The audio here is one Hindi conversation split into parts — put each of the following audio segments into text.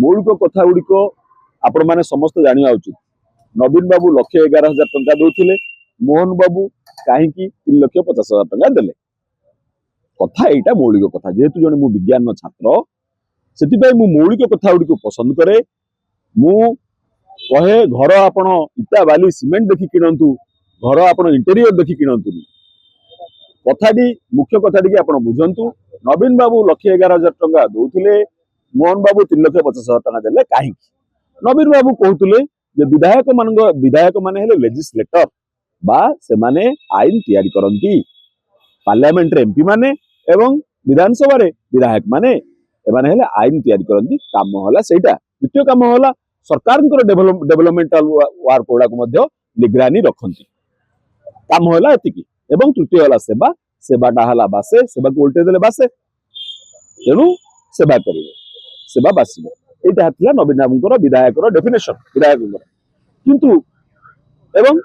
मौलिक कथा गुड़िक आपण मैंने समस्त जाना उचित। नवीन बाबू 1,11,000 टंका दौले, मोहन बाबू कहीं 3,50,000 टंका देले। कथा यहाँ मौलिक कथा, जेहेतु जन मु विज्ञान छात्र से मौलिक कथा गुड़ी पसंद करे। मु कहे घर आपण इटा बाली सीमेंट देखी किणतु, घर आपण इंटेरियर देखी किणतु। कथाटी मुख्य कथाटी आप बुझंतु। नवीन बाबू 1,11,000 टंका दौले, मोहन बाबू 3,50,000 टंका देले कहीं। नवीन बाबू कहते विधायक माने लेजिस्लेटर बा से माने आईन तैयारी करती। पार्लियामेंट एमपी माने एवं विधानसभा रे विधायक माने एमाने हेले आईन तैयारी करती। काम होला सेटा। द्वितीय काम होला सरकार डेवलपमेंटल वर्क गुड़ा को निगरानी रखती। काम होला एतिकी। एवं तृतीय होला सेवा। सेवाटा होला बासे, सेवा को उल्टे देले बासे, तेणु सेवा करिवे, सेवा बासिबो। एटा हथिला नवीन बाबूंकर विधायकर डेफिनेशन विधायक। किंतु एवं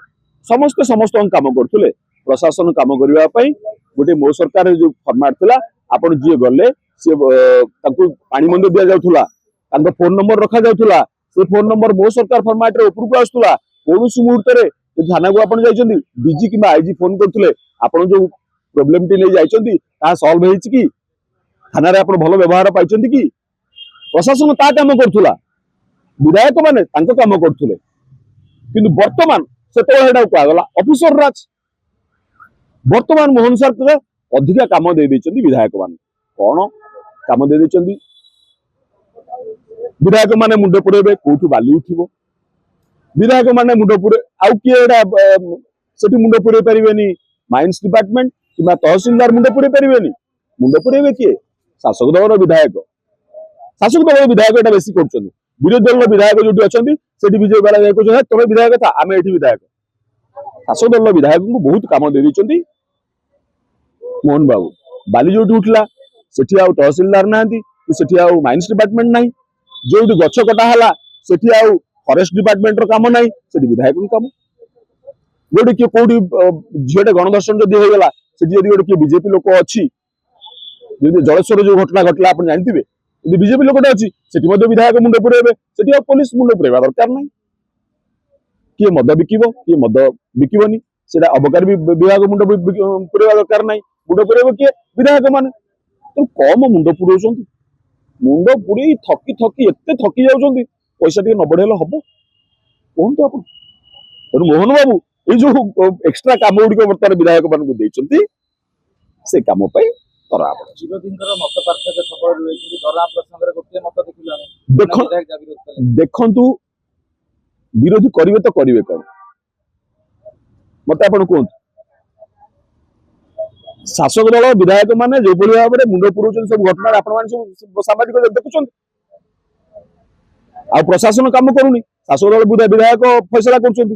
समस्त काम करथुले। प्रशासन काम करबा पई गोटे मो सरकार जो फॉर्मेट थिला, आपण जे गले से तांको पानी मंदिर दिया जाउथुला, तांको फोन नंबर रखा जाउथुला। से फोन नंबर मो सरकार फॉर्मेट रे ऊपर को आस्तुला। कोनोसी मुहूर्त रे थाना को आपण जाइछन्ती, डीजी किबा आईजी फोन करथुले, आपण जो प्रॉब्लम टी नै जाइछन्ती ता सॉल्व हेछि कि, थाना रे आपण भलो व्यवहार पाइछन्ती कि। प्रशासन ता काम करथुला, विधायक माने तांको काम करथुले। किंतु वर्तमान से गला ऑफिसर राज। वर्तमान मोहन सरकार अधिका काम दे देछन्ती विधायक मान। कौन काम दे देछन्ती? विधायक माने मुंड पुरेबे कोठु बाली उठिबो। विधायक माने मुंड पुरे आउ किए एडा सेठी मुंड पुरे परिबेनी। माइंस डिपार्टमेंट किबा तहसीलदार मुंड पुरे परिबेनी। मुंड पुरेबे किए? शासक दलर विधायक। शासक दल विधायक एटा बेसी करछन्ती। विरोधी दल विधायक जो अच्छी से विजय बाला कहते तुम विधायक था आम ये विधायक। शासक दल विधायक को बहुत काम दे देते। मोहन बाबू बाली जो उठला से तहसीलदार ना माइंस डिपार्टमेंट ना, जो गछ कटा से फॉरेस्ट डिपार्टमेंट काम ना, से विधायक काम। गोटे किए कौटी झीटे गणदर्शन जदि होगा से गोटे किए बीजेपी लोक अच्छी, जलेश्वर जो घटना घटला आप जानते बीजेपी लोकटे अच्छी से विधायक मुंड पुरेबे, से पुलिस मुंड पुरेबा दरकार ना। किए मद बिकिबो किए मद बिकिबनी से अबकारी विभाग मुंड पुरेबा दरकार ना। मुंड पुरेबे किए? विधायक माने। तो कम मुंड पुरौछन्ती। मुंड पुरे थकी थकी एते थकी जाउछन्ती, पैसा टिके न बढ़ेले हबो कहंतु आपण। तेणु मोहन बाबू ये जो एक्स्ट्रा काम गुड़िक बर्तमान विधायक मान देइछन्ती से काम पई तरा देखु विरोधी करेंगे तो करेंगे कौन मत आप कहतु। शासक दल विधायक माने जो भाव में मुंड पुरौन सब घटना आप सामाजिक देखुं। आ प्रशासन काम करूनी, शासक दल विधायक फैसला कर।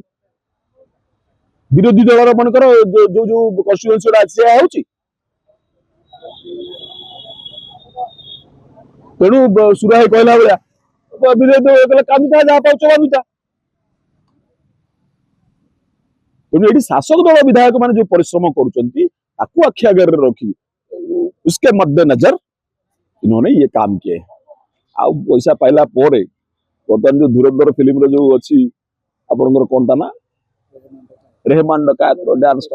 विरोधी दल मनकर जो जो कन्स्टिट्यूएंसी तेणु सुराही कहला भाया विरोधी कामिता जहाँ पाच कामिता। तेणु ये शासक दल विधायक मान जो परिश्रम करुँच आखि आगे रखी उसके मद्देनजर इन्होंने ये काम किए। आउ पैसा पाइला बर्तमान जो धुरंधर फिल्म जो अच्छी आपंकर कौन ता ना रेहमान डकायत डांस।